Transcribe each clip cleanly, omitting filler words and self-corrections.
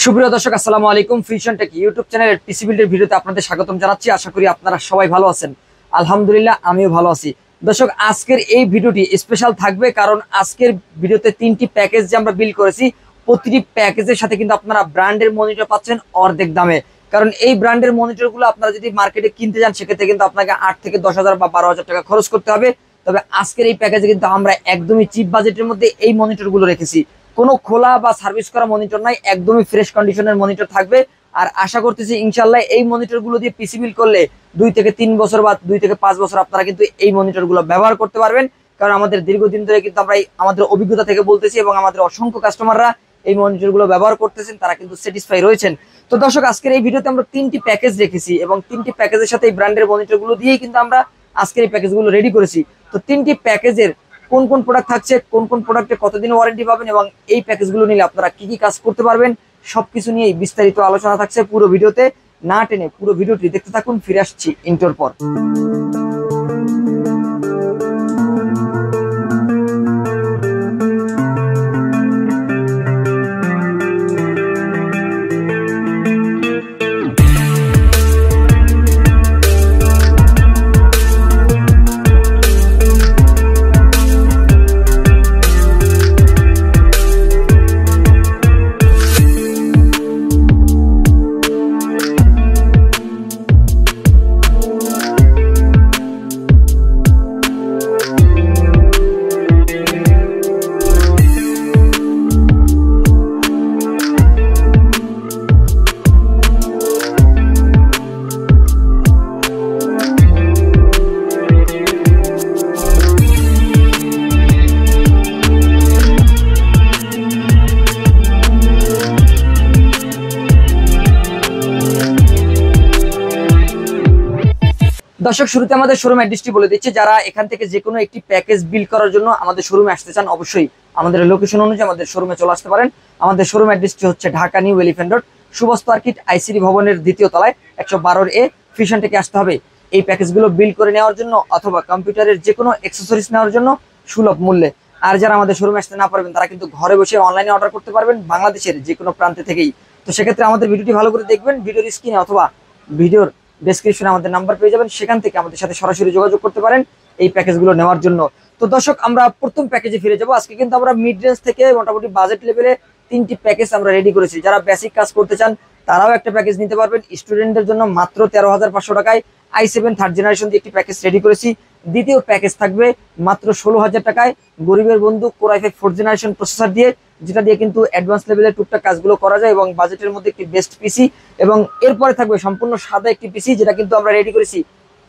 সুপ্রিয় দর্শক, আসসালামু আলাইকুম। ফিউশন টেক ইউটিউব চ্যানেলের পিসি বিল্ডের ভিডিওতে আপনাদের স্বাগতম জানাচ্ছি। আশা করি আপনারা সবাই ভালো আছেন। আলহামদুলিল্লাহ, আমিও ভালো আছি। দর্শক, আজকের এই ভিডিওটি স্পেশাল থাকবে, কারণ আজকের ভিডিওতে 3টি প্যাকেজ যে আমরা বিল করেছি, প্রতিটি প্যাকেজের সাথে কিন্তু আপনারা ব্র্যান্ডের মনিটর পাচ্ছেন অর্ধেক দামে। কারণ এই ব্র্যান্ডের মনিটরগুলো আপনারা যদি মার্কেটে কিনতে যান, সেক্ষেত্রে কিন্তু আপনাকে 8 থেকে 10,000 বা 12,000 টাকা খরচ করতে হবে। তবে আজকের এই প্যাকেজে কিন্তু আমরা একদমই চিপ বাজেটের মধ্যে এই মনিটরগুলো রেখেছি। কোনো খোলা বা সার্ভিস করা মনিটর নাই, একদমই ফ্রেশ কন্ডিশনের মনিটর থাকবে। আর আশা করতেছি ইনশাল্লাহ এই মনিটরগুলো দিয়ে পিসি বিল করলে 2 থেকে 3 বছর বা 2 থেকে 5 বছর আপনারা কিন্তু এই মনিটরগুলো ব্যবহার করতে পারবেন। কারণ আমাদের দীর্ঘদিন ধরে কিন্তু আমরা আমাদের অভিজ্ঞতা থেকে বলতেছি, এবং আমাদের অসংখ্য কাস্টমাররা এই মনিটরগুলো ব্যবহার করতেছেন, তারা কিন্তু স্যাটিসফাই রয়েছেন। তো দর্শক, আজকের এই ভিডিওতে আমরা 3টি প্যাকেজ রেখেছি, এবং 3টি প্যাকেজের সাথে এই ব্র্যান্ডের মনিটরগুলো দিয়েই কিন্তু আমরা আজকের এই প্যাকেজগুলো রেডি করেছি। তো 3টি প্যাকেজের কোন কোন প্রোডাক্ট থাকছে, কোন কোন প্রোডাক্টে কতদিন ওয়ারেন্টি পাবেন, এবং এই প্যাকেজগুলো নিলে আপনারা কি কি কাজ করতে পারবেন, সবকিছু নিয়ে বিস্তারিত আলোচনা থাকছে পুরো ভিডিওতে। না টেনে পুরো ভিডিওটি দেখতে থাকুন। ফিরে আসছি ইন্টোর পর। দর্শক, শুরুতে আমাদের শোরুম অ্যাড্রেসটি বলে দিচ্ছি। যারা এখান থেকে যে কোনো একটি প্যাকেজ বিল করার জন্য আমাদের শোরুমে আসতে চান, অবশ্যই আমাদের লোকেশন অনুযায়ী আমাদের শোরুমে চলে আসতে পারেন। আমাদের শোরুম অ্যাড্রেসটি হচ্ছে ঢাকা নিউ এলিফ্যান্ট রোড, সুবস্ত মার্কেট, আইসিডি ভবনের 2য় তলায় 112A। ফিউশন টেকে আসতে হবে এই প্যাকেজগুলো বিল করে নেওয়ার জন্য, অথবা কম্পিউটারের যে কোনো অ্যাক্সেসরিজ নেওয়ার জন্য সুলভ মূল্যে। আর যারা আমাদের শোরুমে আসতে না পারবেন, তারা কিন্তু ঘরে বসে অনলাইনে অর্ডার করতে পারবেন বাংলাদেশের যে কোনো প্রান্তে থেকেই। তো সেক্ষেত্রে আমাদের ভিডিওটি ভালো করে দেখবেন। ভিডিওর স্ক্রিনে অথবা ভিডিওর ডেসক্রিপশনে আমাদের নাম্বার পেয়ে যাবেন, সেখান থেকে আমাদের সাথে সরাসরি যোগাযোগ করতে পারেন এই প্যাকেজগুলো নেওয়ার জন্য। তো দর্শক, আমরা প্রথম প্যাকেজে ফিরে যাব। আজকে কিন্তু আমরা মিড রেঞ্জ থেকে মোটামুটি বাজেট লেভেলে 3টি প্যাকেজ আমরা রেডি করেছি। যারা বেসিক কাজ করতে চান, তারাও একটা প্যাকেজ নিতে পারবেন। স্টুডেন্টদের জন্য মাত্র 13,500 টাকায় i7 থার্ড জেনারেশন দিয়ে একটি প্যাকেজ রেডি করেছি। দ্বিতীয় প্যাকেজ থাকবে মাত্র 16,000 টাকায় গরিবের বন্ধু core i5 4th generation processor দিয়ে, যেটা দিয়ে কিন্তু অ্যাডভান্স লেভেলের টুকটাক কাজগুলো করা যায়, এবং বাজেটের মধ্যে একটি বেস্ট পিসি। এবং এরপরে থাকবে সম্পূর্ণ সাদা একটি পিসি, যেটা কিন্তু আমরা রেডি করেছি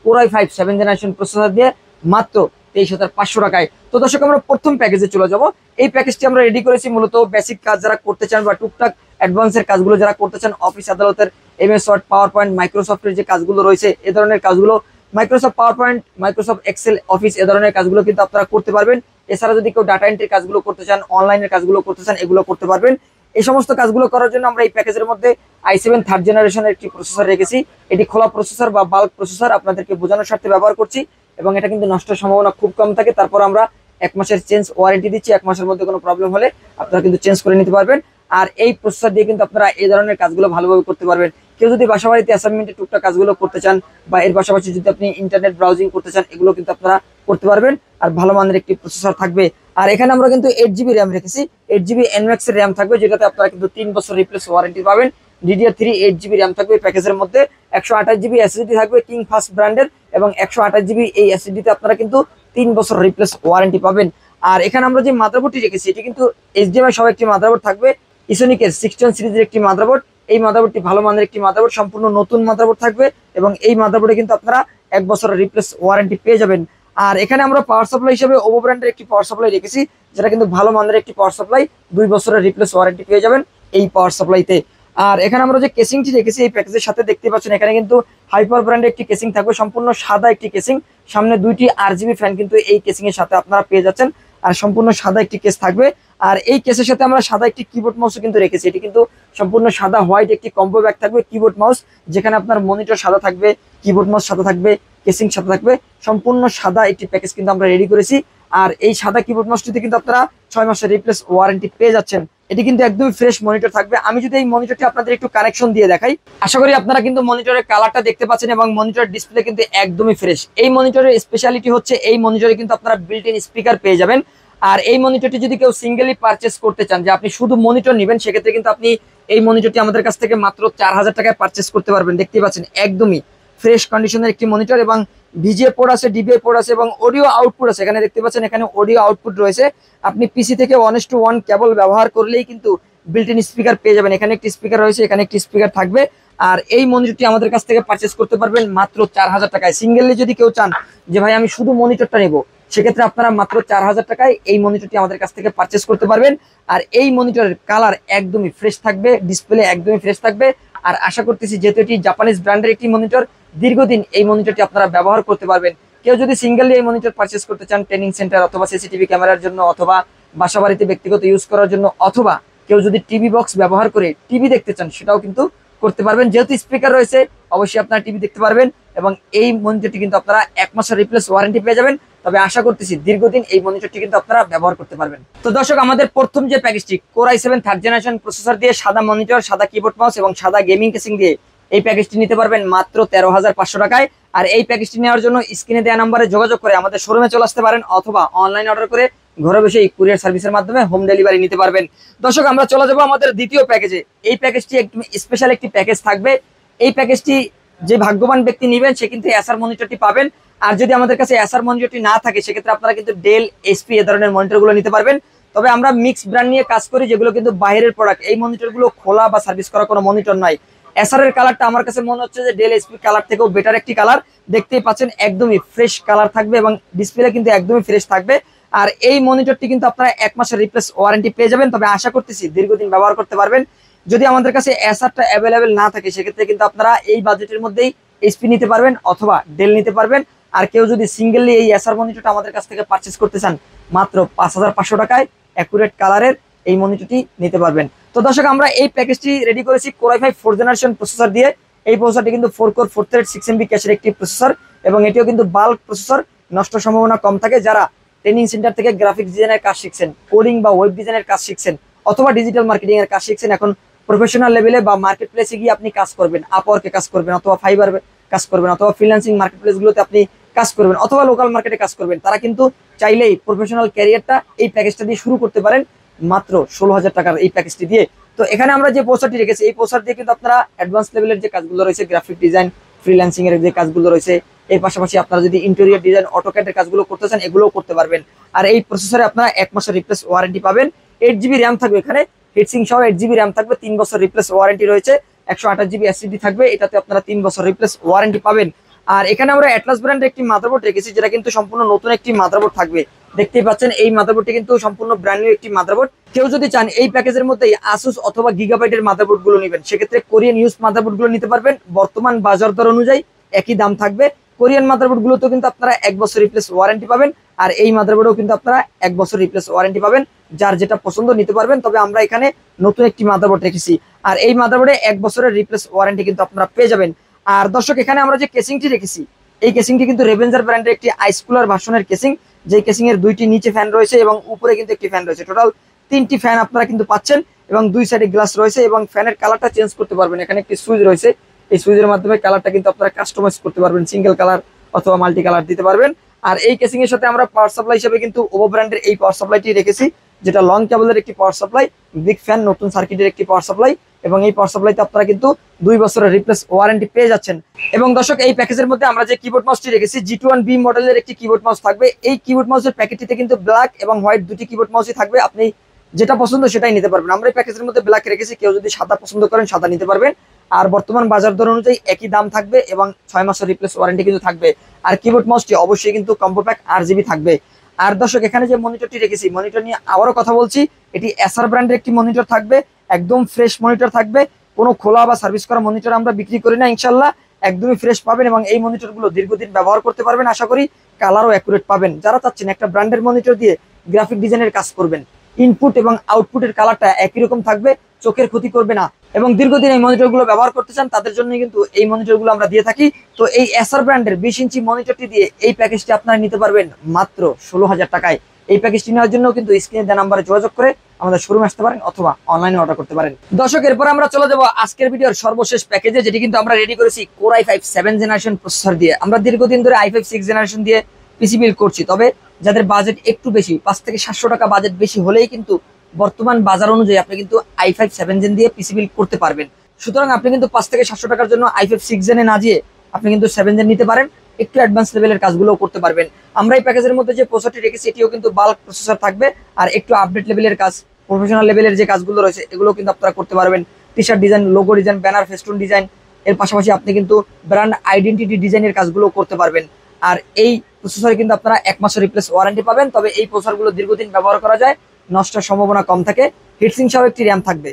core i5 7th generation processor দিয়ে মাত্র 23,500 টাকায়। তো দর্শক, আমরা প্রথম প্যাকেজে চলে যাব। এই প্যাকেজটি আমরা রেডি করেছি মূলত বেসিক কাজ যারা করতে চান, বা টুকটাক অ্যাডভান্সের কাজগুলো যারা করতে চান, অফিস আদালতের MS ওয়ার্ড, পাওয়ার পয়েন্ট, মাইক্রোসফটের যে কাজগুলো রয়েছে, এ ধরনের কাজগুলো, Microsoft PowerPoint, Microsoft Excel, office, এ ধরনের কাজগুলো কিন্তু আপনারা করতে পারবেন। এছাড়া যদি কেউ ডাটা এন্ট্রির কাজগুলো করতে চান, অনলাইনের কাজগুলো করতে চান, এগুলো করতে পারবেন। এই সমস্ত কাজগুলো করার জন্য আমরা এই প্যাকেজের মধ্যে i7 থার্ড জেনারেশনের একটি প্রসেসর রেখেছি। এটি খোলা প্রসেসর বা বাল্ক প্রসেসর, আপনাদেরকে বোঝানোর স্বার্থে ব্যবহার করছি, এবং এটা কিন্তু নষ্টের সম্ভাবনা খুব কম থাকে। তারপর আমরা 1 মাসের চেঞ্জ ওয়ারেন্টি দিচ্ছি। 1 মাসের মধ্যে কোনো প্রবলেম হলে আপনারা কিন্তু চেঞ্জ করে নিতে পারবেন। আর এই প্রসেসর দিয়ে কিন্তু আপনারা এই ধরনের কাজগুলো ভালোভাবে করতে পারবেন। কেউ যদি বাসা বাড়িতে অ্যাসাইনমেন্টের টুকটাক কাজগুলো করতে চান, বা এর পাশাপাশি যদি আপনি ইন্টারনেট ব্রাউজিং করতে চান, এগুলো কিন্তু আপনারা করতে পারবেন। আর ভালো মানের একটি প্রসেসর থাকবে। আর এখানে আমরা কিন্তু 8GB র্যাম রেখেছি। 8GB NMAX এর র্যাম থাকবে, যেটাতে আপনারা কিন্তু 3 বছর রিপ্লেস ওয়ারেন্টি পাবেন। DDR3 8GB র্যাম থাকবে প্যাকেজের মধ্যে। 128GB SSD থাকবে কিং ফাস্ট ব্র্যান্ডের, এবং 128GB এই SSD তে আপনারা কিন্তু 3 বছর রিপ্লেস ওয়ারেন্টি পাবেন। আর এখানে আমরা যে মাদারবোর্ডটি রেখেছি, এটি কিন্তু HDMI সহ একটি মাদারবোর্ড থাকবে। ইসোনিকের 61 সিরিজের একটি মাদারবোর্ড। এই মাদারবোর্ডটি ভালো মানের একটি মাদারবোর্ড, সম্পূর্ণ নতুন মাদারবোর্ড থাকবে, এবং এই মাদারবোর্ডে কিন্তু আপনারা 1 বছরের রিপ্লেস ওয়ারেন্টি পেয়ে যাবেন। আর এখানে আমরা পাওয়ার সাপ্লাই হিসেবে ওভো ব্র্যান্ডের একটি পাওয়ার সাপ্লাই রেখেছি, যেটা কিন্তু ভালো মানের একটি পাওয়ার সাপ্লাই। 2 বছরের রিপ্লেস ওয়ারেন্টি পেয়ে যাবেন এই পাওয়ার সাপ্লাইতে। আর এখানে আমরা যে কেসিংটি রেখেছি এই প্যাকেজের সাথে, দেখতে পাচ্ছেন এখানে কিন্তু হাইপার ব্র্যান্ডের একটি কেসিং থাকবে, সম্পূর্ণ সাদা একটি কেসিং। সামনে 2টি RGB ফ্যান কিন্তু এই কেসিং এর সাথে আপনারা পেয়ে যাচ্ছেন। আর সম্পূর্ণ সাদা একটি কেস থাকবে। আর এই কেসের সাথে আমরা সাদা একটি কিবোর্ড মাউসও কিন্তু রেখেছি। এটি কিন্তু সম্পূর্ণ সাদা হোয়াইট একটি কম্বো ব্যাগ থাকবে, কিবোর্ড মাউস, যেখানে আপনার মনিটর সাদা থাকবে, কিবোর্ড মাউস সাদা থাকবে, কেসিং সাদা থাকবে, সম্পূর্ণ সাদা একটি প্যাকেজ কিন্তু আমরা রেডি করেছি। আর এই সাদা কিবোর্ড মাউসটিতে কিন্তু আপনারা 6 মাসের রিপ্লেস ওয়ারেন্টি পেয়ে যাচ্ছেন। এটি কিন্তু একদমই ফ্রেশ মনিটর থাকবে। আমি যদি এই মনিটরটি আপনাদের একটু কানেকশন দিয়ে দেখাই, আশা করি আপনারা কিন্তু মনিটরের কালারটা দেখতে পাচ্ছেন এবং মনিটর ডিসপ্লে কিন্তু একদমই ফ্রেশ। এই মনিটরের স্পেশালিটি হচ্ছে এই মনিটরে কিন্তু আপনারা বিল্ট ইন স্পিকার পেয়ে যাবেন। আর এই মনিটরটি যদি কেউ সিঙ্গেলি পারচেস করতে চান, যে আপনি শুধু মনিটর নেবেন, সেক্ষেত্রে কিন্তু আপনি এই মনিটরটি আমাদের কাছ থেকে মাত্র 4000 টাকায় পারচেস করতে পারবেন। দেখতেই পাচ্ছেন একদমই ফ্রেশ কন্ডিশনের একটি মনিটর, এবং ভিজিএ পোর্ট আছে, ডিবিআই পোর্ট আছে এবং অডিও আউটপুট আছে। এখানে দেখতে পাচ্ছেন এখানে অডিও আউটপুট রয়েছে। আপনি পিসি থেকে 1:1 কেবল ব্যবহার করলেই কিন্তু বিল্ট ইন স্পিকার পেয়ে যাবেন। এখানে একটি স্পিকার রয়েছে, এখানে একটি স্পিকার থাকবে। আর এই মনিটরটি আমাদের কাছ থেকে পারচেস করতে পারবেন মাত্র 4000 টাকায়। সিঙ্গেলি যদি কেউ চান যে ভাই আমি শুধু মনিটরটা নেব, সেক্ষেত্রে আপনারা মাত্র 4000 টাকায় এই মনিটরটি আমাদের কাছ থেকে পারচেস করতে পারবেন। আর এই মনিটরের কালার একদমই ফ্রেশ থাকবে, ডিসপ্লে একদমই ফ্রেশ থাকবে। আর আশা করতেছি যেহেতু এটি জাপানিজ ব্র্যান্ডের একটি মনিটর, দীর্ঘদিন এই মনিটরটি আপনারা ব্যবহার করতে পারবেন। কেউ যদি সিঙ্গেলি এই মনিটর পারচেস করতে চান ট্রেনিং সেন্টার অথবা সিসিটিভি ক্যামেরার জন্য, অথবা বাসা বাড়িতে ব্যক্তিগত ইউজ করার জন্য, অথবা কেউ যদি টিভি বক্স ব্যবহার করে টিভি দেখতে চান, সেটাও কিন্তু করতে পারবেন। যেহেতু স্পিকার রয়েছে অবশ্যই আপনারা টিভি দেখতে পারবেন। এবং এই মনিটরটি কিন্তু আপনারা 1 মাসের রিপ্লেস ওয়ারেন্টি পেয়ে যাবেন। তবে আশা করতেছি দীর্ঘদিন এই মনিটরটি কিন্তু আপনারা ব্যবহার করতে পারবেন। তো দর্শক, আমাদের প্রথম যে প্যাকেজটি Core i7 3rd generation processor দিয়ে সাদা মনিটর, সাদা কিবোর্ড মাউস এবং সাদা গেমিং কেসিং দিয়ে এই প্যাকেজটি নিতে পারবেন মাত্র 13,500 টাকায়। আর এই প্যাকেজটি নেওয়ার জন্য স্ক্রিনে দেওয়া নম্বরে যোগাযোগ করে আমাদের শোরুমে চলে আসতে পারেন, অথবা অনলাইন অর্ডার করে ঘরে বসে কুরিয়ার সার্ভিসের মাধ্যমে হোম ডেলিভারি নিতে পারবেন। দর্শক, আমরা চলে যাবো আমাদের দ্বিতীয় প্যাকেজে। এই প্যাকেজটি একদম স্পেশাল একটি প্যাকেজ থাকবে। এই প্যাকেজটি যে ভাগ্যবান ব্যক্তি নেবেন সে কিন্তু এসার মনিটরটি পাবেন। আর যদি আমাদের কাছে এসার মনিটরটি না থাকে, সেক্ষেত্রে আপনারা কিন্তু ডেল, এইচপি এ ধরনের মনিটরগুলো নিতে পারবেন। তবে আমরা মিক্স ব্র্যান্ড নিয়ে কাজ করি, যেগুলো কিন্তু বাইরের প্রোডাক্ট। এই মনিটরগুলো খোলা বা সার্ভিস করা কোনো মনিটর নয়। এসারের কালারটা আমার কাছে মনে হচ্ছে যে ডেল, এইচপি কালার থেকেও বেটার একটি কালার। দেখতেই পাচ্ছেন একদমই ফ্রেশ কালার থাকবে এবং ডিসপ্লে কিন্তু একদমই ফ্রেশ থাকবে। আর এই মনিটরটি কিন্তু আপনারা 1 মাসের রিপ্লেস ওয়ারেন্টি পেয়ে যাবেন। তবে আশা করতেছি দীর্ঘদিন ব্যবহার করতে পারবেন। যদি আমাদের কাছে এসারটা অ্যাভেলেবেল না থাকে, সেক্ষেত্রে কিন্তু আপনারা এই বাজেটের মধ্যেই এইচপি নিতে পারবেন অথবা ডেল নিতে পারবেন। আর কেউ যদি সিঙ্গেলি এই এসার মনিটরটা আমাদের কাছ থেকে পারচেস করতে চান, মাত্র 5500 টাকায় অ্যাকুরেট কালারের এই মনিটরটি নিতে পারবেন। তো দর্শক, আমরা এই প্যাকেজটি রেডি করেছি Core i5 4th generation processor দিয়ে। এই প্রসেসরটি কিন্তু 4 কোর 4 থ্রেড 6 MB ক্যাশের একটি প্রসেসর, এবং এটিও কিন্তু বাল্ক প্রসেসর, নষ্ট সম্ভাবনা কম থাকে। যারা ট্রেনিং সেন্টার থেকে গ্রাফিক্স ডিজাইনের কাজ শিখছেন, কোডিং বা ওয়েব ডিজাইনের কাজ শিখছেন, অথবা ডিজিটাল মার্কেটিং এর কাজ শিখছেন, এখন প্রফেশনাল লেভেলে বা মার্কেট প্লেসে গিয়ে আপনি কাজ করবেন, আপওয়ার্কে কাজ করবেন, অথবা ফাইবার কাজ করবেন, অথবা ফ্রিল্যান্সিং মার্কেট প্লেসগুলোতে আপনি কাজ করবেন, অথবা লোকাল মার্কেটে কাজ করবেন, তারা কিন্তু চাইলেই প্রফেশনাল ক্যারিয়ারটা এই প্যাকেজটা দিয়ে শুরু করতে পারেন মাত্র 16,000 টাকার এই প্যাকেজটি দিয়ে। তো এখানে আমরা যে প্রসেসরটি রেখেছি, এই প্রসেসর দিয়ে কিন্তু আপনারা অ্যাডভান্স লেভেলের যে কাজগুলো রয়েছে, গ্রাফিক ডিজাইন, ফ্রিল্যান্সিং এর যে কাজগুলো রয়েছে, এর পাশাপাশি আপনারা যদি ইন্টেরিয়র ডিজাইন, অটোক্যাডের কাজগুলো করতে চান, এগুলোও করতে পারবেন। আর এই প্রসেসরে আপনারা 1 মাসের রিপ্লেস ওয়ারেন্টি পাবেন। 8GB র্যাম থাকবে, এখানে হিটসিং সহ 8GB র্যাম থাকবে, 3 বছর রিপ্লেস ওয়ারেন্টি রয়েছে। 128GB এসএসডি থাকবে, এটাতে আপনারা 3 বছর রিপ্লেস ওয়ারেন্টি পাবেন। আর এখানে আমরা অ্যাটলাস ব্র্যান্ডের একটি মাদারবোর্ড রেখেছি, যেটা কিন্তু সম্পূর্ণ নতুন একটি মাদারবোর্ড থাকবে। দেখতেই পাচ্ছেন এই মাদারবোর্ডটি কিন্তু সম্পূর্ণ ব্র্যান্ড নিউ একটি মাদারবোর্ড। কেউ যদি চান এই প্যাকেজের মধ্যে আসুস অথবা গিগাবাইটের মাদারবোর্ড গুলো নেবেন, সেক্ষেত্রে কোরিয়ান ইউজ মাদারবোর্ড গুলো নিতে পারবেন। বর্তমান বাজার দর অনুযায়ী একই দাম থাকবে। কোরিয়ান মাদারবোর্ড গুলোতেও কিন্তু আপনারা 1 বছর রিপ্লেস ওয়ারেন্টি পাবেন। আর এই মাদারবোর্ডেও কিন্তু আপনারা 1 বছর রিপ্লেস ওয়ারেন্টি পাবেন। যার যেটা পছন্দ নিতে পারবেন। তবে আমরা এখানে নতুন একটি মাদারবোর্ড রেখেছি, আর এই মাদারবোর্ডে 1 বছরের রিপ্লেস ওয়ারেন্টি কিন্তু আপনারা পেয়ে যাবেন। আর দর্শক, এখানে আমরা যে কেসিংটি রেখেছি, এই কেসিংটি কিন্তু রেভেঞ্জার ব্র্যান্ডের একটি আইস কুলার ভার্সনের কেসিং, যে কেসিং এর 2টি নিচে ফ্যান রয়েছে এবং উপরে কিন্তু একটি ফ্যান রয়েছে। টোটাল 3টি ফ্যান আপনারা কিন্তু পাচ্ছেন, এবং 2 সাইডে গ্লাস রয়েছে, এবং ফ্যানের কালারটা চেঞ্জ করতে পারবেন। এখানে একটি সুইচ রয়েছে, এই সুইচের মাধ্যমে কালারটা কিন্তু আপনারা কাস্টমাইজ করতে পারবেন, সিঙ্গেল কালার অথবা মাল্টি কালার দিতে পারবেন। আর এই কেসিং এর সাথে আমরা পাওয়ার সাপ্লাই হিসেবে কিন্তু ওভো ব্র্যান্ডের এই পাওয়ার সাপ্লাইটি রেখেছি, যেটা লং কেবলের একটি পাওয়ার সাপ্লাই, বিগ ফ্যান, নতুন সার্কিটের একটি পাওয়ার সাপ্লাই, এবং এই পাওয়ার সাপ্লাইতে আপনারা কিন্তু 2 বছরের রিপ্লেস ওয়ারেন্টি পেয়ে যাচ্ছেন। এবং দর্শক, এই প্যাকেজের মধ্যে আমরা যে কিবোর্ড মাউসটি রেখেছি, G21B মডেলের একটি কিবোর্ড মাউস থাকবে। এই কিবোর্ড মাউসের প্যাকেটটিতে কিন্তু ব্ল্যাক এবং হোয়াইট 2টি কিবোর্ড মাউসই থাকবে। আপনি যেটা পছন্দ সেটাই নিতে পারবেন। আমরা এই প্যাকেজের মধ্যে ব্ল্যাক রেখেছি, কেউ যদি সাদা পছন্দ করেন সাদা নিতে পারবেন। আর বর্তমান বাজার দর অনুযায়ী একই দাম থাকবে, এবং 6 মাসের রিপ্লেস ওয়ারেন্টি কিন্তু থাকবে। আর কিবোর্ড মাউসটি অবশ্যই কিন্তু কম্বো প্যাক RGB থাকবে। আর দর্শক, এখানে যে মনিটরটি রেখেছি, মনিটর নিয়ে আবারও কথা বলছি, এটি এসার ব্র্যান্ডের একটি মনিটর থাকবে, একদম ফ্রেশ মনিটর থাকবে। কোনো খোলা বা সার্ভিস করা মনিটর আমরা বিক্রি করি না, ইনশাল্লাহ একদমই ফ্রেশ পাবেন। এবং এই মনিটরগুলো দীর্ঘদিন ব্যবহার করতে পারবেন, আশা করি কালারও অ্যাকুরেট পাবেন। যারা চাচ্ছেন একটা ব্র্যান্ডের মনিটর দিয়ে গ্রাফিক ডিজাইনের কাজ করবেন, ইনপুট এবং আউটপুটের কালারটা একই রকম থাকবে, চোখের ক্ষতি করবে না, এবং দীর্ঘদিন এই মনিটরগুলো ব্যবহার করতে চান তাদের জন্য কিন্তু এই মনিটরগুলো আমরা দিয়ে থাকি। তো এই এসার ব্র্যান্ডের 20 ইঞ্চি মনিটরটি দিয়ে এই প্যাকেজটি আপনারা নিতে পারবেন মাত্র 16,000 টাকায়। এই প্যাকেজটি নেওয়ার জন্য কিন্তু স্ক্রিনে দেওয়া নাম্বারে যোগাযোগ করে আমাদের শোরুমে আসতে পারেন অথবা অনলাইনে অর্ডার করতে পারেন। দর্শক, এরপর আমরা চলে যাব আজকের ভিডিওর সর্বশেষ প্যাকেজে, যেটি কিন্তু আমরা রেডি করেছি কোর i5 7 জেনারেশন প্রসেসর দিয়ে। আমরা দীর্ঘদিন ধরে i5 6 জেনারেশন দিয়ে পিসি বিল্ড করছি, তবে যাদের বাজেট একটু বেশি 5 থেকে 700 টাকা বাজেট বেশি হলেই কিন্তু বর্তমান বাজার অনুযায়ী আপনি কিন্তু i5 7 জেন দিয়ে পিসি বিল্ড করতে পারবেন। সুতরাং আপনি কিন্তু 5 থেকে 700 টাকার জন্য i5 6 জেনে না দিয়ে আপনি কিন্তু 7 জেন নিতে পারেন, একটু অ্যাডভান্স লেভেলের কাজগুলোও করতে পারবেন। আমরা এই প্যাকেজের মধ্যে যে প্রসেসরটি রেখেছি এটিও কিন্তু বাল্ক প্রসেসর থাকবে, আর একটু আপডেট লেভেলের কাজ, প্রফেশনাল লেভেলের যে কাজগুলো রয়েছে এগুলো কিন্তু আপনারা করতে পারবেন। T shirt design, logo design, banner, festoon design, এর পাশাপাশি আপনি কিন্তু ব্র্যান্ড আইডেন্টিটি ডিজাইনের কাজগুলো করতে পারবেন। আর এই প্রসেসরে কিন্তু আপনারা 1 মাসের রিপ্লেস ওয়ারেন্টি পাবেন, তবে এই প্রসেসরগুলো দীর্ঘদিন ব্যবহার করা যায়, নষ্টের সম্ভাবনা কম থাকে। হিটসিং সহ একটি র্যাম থাকবে,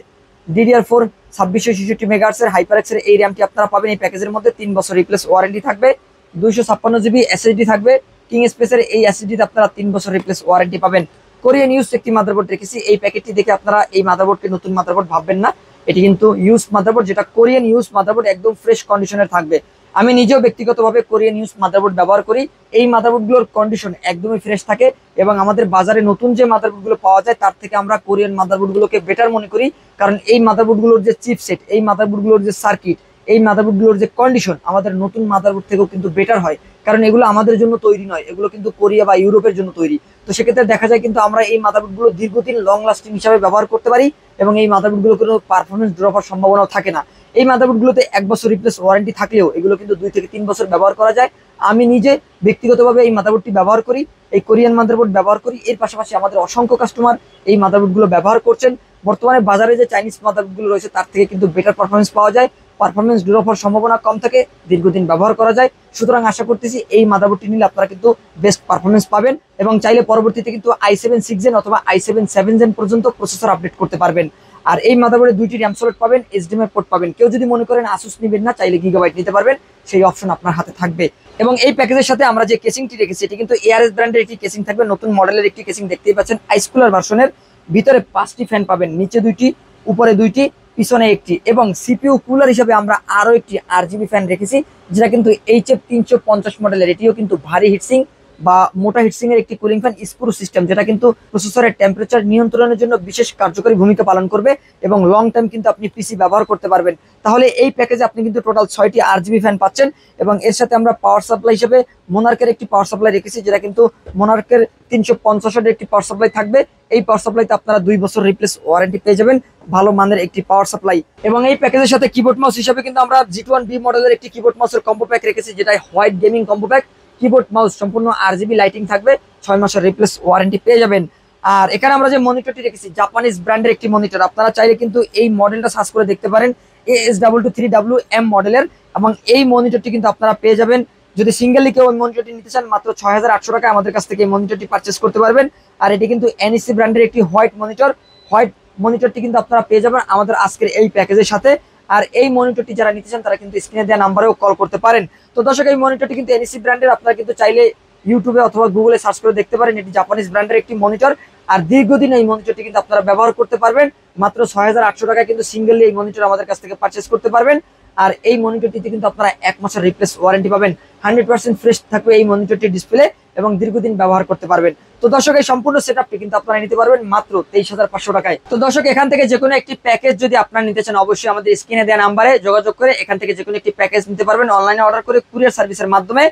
DDR4 2666 মেগাহার্টজের হাইপারএক্সের এই র্যামটি আপনারা পাবেন এই প্যাকেজের মধ্যে। 3 বছর রিপ্লেস ওয়ারেন্টি থাকবে। 256 GB SSD থাকবে। কিং স্পেসের এই SSDতে আপনারা 3 বছর রিপ্লেস ওয়ারেন্টি পাবেন। কোরিয়ান ইউজ একটি মাদারবোর্ড রেখেছি। এই প্যাকেটটি দেখে আপনারা এই মাদারবোর্ডকে নতুন মাদারবোর্ড ভাববেন না, এটি কিন্তু ইউজ মাদারবোর্ড, যেটা কোরিয়ান ইউজ মাদারবোর্ড, একদম ফ্রেশ কন্ডিশনের থাকবে। আমি নিজেও ব্যক্তিগতভাবে কোরিয়ান ইউজ মাদারবোর্ড ব্যবহার করি। এই মাদারবোর্ডগুলোর কন্ডিশন একদমই ফ্রেশ থাকে এবং আমাদের বাজারে নতুন যে মাদারবোর্ডগুলো পাওয়া যায় তার থেকে আমরা কোরিয়ান মাদারবোর্ডগুলোকে বেটার মনে করি, কারণ এই মাদারবোর্ডগুলোর যে চিপসেট, এই মাদারবোর্ডগুলোর যে সার্কিট, এই মাদারবোর্ডগুলোর যে কন্ডিশন আমাদের নতুন মাদারবোর্ড থেকেও কিন্তু বেটার হয়, কারণ এগুলো আমাদের জন্য তৈরি নয়, এগুলো কিন্তু কোরিয়া বা ইউরোপের জন্য তৈরি। তো সেক্ষেত্রে দেখা যায় কিন্তু আমরা এই মাদারবোর্ডগুলো দীর্ঘদিন লং লাস্টিং হিসাবে ব্যবহার করতে পারি এবং এই মাদারবোর্ডগুলো কোনো পারফরমেন্স ড্রপ হওয়ার সম্ভাবনাও থাকে না। এই মাদারবোর্ডগুলোতে 1 বছর রিপ্লেস ওয়ারেন্টি থাকলেও এগুলো কিন্তু 2 থেকে 3 বছর ব্যবহার করা যায়। আমি নিজে ব্যক্তিগতভাবে এই মাদারবোর্ডটি ব্যবহার করি, এই কোরিয়ান মাদারবোর্ড ব্যবহার করি। এর পাশাপাশি আমাদের অসংখ্য কাস্টমার এই মাদারবোর্ডগুলো ব্যবহার করছেন। বর্তমানে বাজারে যে চাইনিজ মাদারবোর্ডগুলো রয়েছে তার থেকে কিন্তু বেটার পারফরমেন্স পাওয়া যায়, পারফরমেন্স ড্রপ হওয়ার সম্ভাবনা কম থাকে, দীর্ঘদিন ব্যবহার করা যায়। সুতরাং আশা করতেছি এই মাদারবোর্ডটি নিলে আপনারা কিন্তু বেস্ট পারফরমেন্স পাবেন এবং চাইলে পরবর্তীতে কিন্তু i7 6 জেন অথবা i7 7 জেন পর্যন্ত প্রসেসর আপডেট করতে পারবেন। আর এই মাদারবোর্ডে 2টি র্যাম স্লট পাবেন, HDMI পোর্ট পাবেন। কেউ যদি মনে করেন আসুস নেবেন না, চাইলে গিগাবাইট নিতে পারবেন, সেই অপশন আপনার হাতে থাকবে। এবং এই প্যাকেজের সাথে আমরা যে কেসিংটি রেখেছি এটি কিন্তু ARS ব্র্যান্ডের একটি কেসিং থাকবে, নতুন মডেলের একটি কেসিং দেখতেই পাচ্ছেন, আইস কুলার ভার্সনের। ভিতরে 5টি ফ্যান পাবেন, নিচে 2টি, উপরে 2টি, পিছনে 1টি, এবং সিপিইউ কুলার হিসেবে আমরা আরো একটি RGB ফ্যান রেখেছি, যেটা কিন্তু HF 350 মডেলের। এটিও কিন্তু ভারী হিটসিং বা মোটা হিটসিং এর একটি কুলিং ফ্যান স্ক্রু সিস্টেম, যেটা কিন্তু প্রসেসরের টেম্পারেচার নিয়ন্ত্রণের জন্য বিশেষ কার্যকরী ভূমিকা পালন করবে এবং লং টাইম কিন্তু আপনি পিসি ব্যবহার করতে পারবেন। তাহলে এই প্যাকেজে আপনি কিন্তু টোটাল 6টি RGB ফ্যান পাচ্ছেন এবং এর সাথে আমরা পাওয়ার সাপ্লাই হিসেবে মোনার্কের একটি পাওয়ার সাপ্লাই রেখেছি, যেটা কিন্তু মোনার্কের 350 ওয়াটের একটি পাওয়ার সাপ্লাই থাকবে। এই পাওয়ার সাপ্লাইতে আপনারা 2 বছর রিপ্লেস ওয়ারেন্টি পেয়ে যাবেন, ভালো মানের একটি পাওয়ার সাপ্লাই। এবং এই প্যাকেজের সাথে কিবোর্ড মাউস হিসেবে কিন্তু আমরা G2-1B মডেলের একটি কিবোর্ড মাউসের কম্বো প্যাক রেখেছি, যেটা white gaming combo pack. Keyboard mouse সম্পূর্ণ RGB লাইটিং থাকবে, 6 মাসের রিপ্লেস ওয়ারেন্টি পেয়ে যাবেন। আর এখানে আমরা যে মনিটরটি রেখেছি জাপানিজ ব্র্যান্ডের একটি মনিটর, আপনারা চাইলে কিন্তু এই মডেলটা সার্চ করে দেখতে পারেন, AS223WM মডেলের। এবং এই মনিটরটি কিন্তু আপনারা পেয়ে যাবেন, যদি সিঙ্গেলি কেউ ওই মনিটরটি নিতে চান মাত্র 6800 টাকায় আমাদের কাছ থেকে এই মনিটরটি পারচেস করতে পারবেন। আর এটি কিন্তু NEC ব্র্যান্ডের একটি হোয়াইট মনিটর। হোয়াইট মনিটরটি কিন্তু আপনারা পেয়ে যাবেন আমাদের আজকের এই প্যাকেজের সাথে। আর এই মনিটরটি যারা নিতে চান তারা কিন্তু স্ক্রিনে দেওয়া নাম্বারেও কল করতে পারেন। তো দর্শক, এই মনিটরটি কিন্তু NEC ব্র্যান্ডের, আপনারা কিন্তু চাইলে ইউটিউবে অথবা গুগলে সার্চ করে দেখতে পারেন, এটি জাপানিজ ব্র্যান্ডের একটি মনিটর। আর দীর্ঘদিন এই মনিটরটি কিন্তু আপনারা ব্যবহার করতে পারবেন, মাত্র 6800 টাকায় কিন্তু সিঙ্গেলি এই মনিটর আমাদের কাছ থেকে পারচেস করতে পারবেন। আর এই মনিটরটিতে কিন্তু আপনারা 1 মাসের রিপ্লেস ওয়ারেন্টি পাবেন, 100% ফ্রেশ থাকবে এই মনিটরটির ডিসপ্লে এবং দীর্ঘদিন ব্যবহার করতে পারবেন। তো দর্শক, এই সম্পূর্ণ সেটআপটি কিন্তু আপনারা নিতে পারবেন মাত্র 23,500 টাকায়। তো দর্শক, এখান থেকে যে কোনো একটি প্যাকেজ যদি আপনারা নিতে চান অবশ্যই আমাদের স্ক্রিনে দেওয়া নাম্বারে যোগাযোগ করে এখান থেকে যে কোনো একটি প্যাকেজ নিতে পারবেন, অনলাইনে অর্ডার করে কুরিয়ার সার্ভিসের মাধ্যমে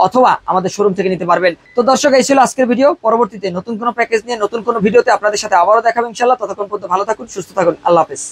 অথবা আমাদের শোরুম থেকে নিতে পারবেন। তো দর্শক, এই ছিল আজকের ভিডিও। পরবর্তীতে নতুন কোনো প্যাকেজ নিয়ে নতুন কোনো ভিডিওতে আপনাদের সাথে আবারও দেখাবো ইনশাআল্লাহ। ততক্ষণ পর্যন্ত ভালো থাকুন, সুস্থ থাকুন, আল্লাহ হাফেজ।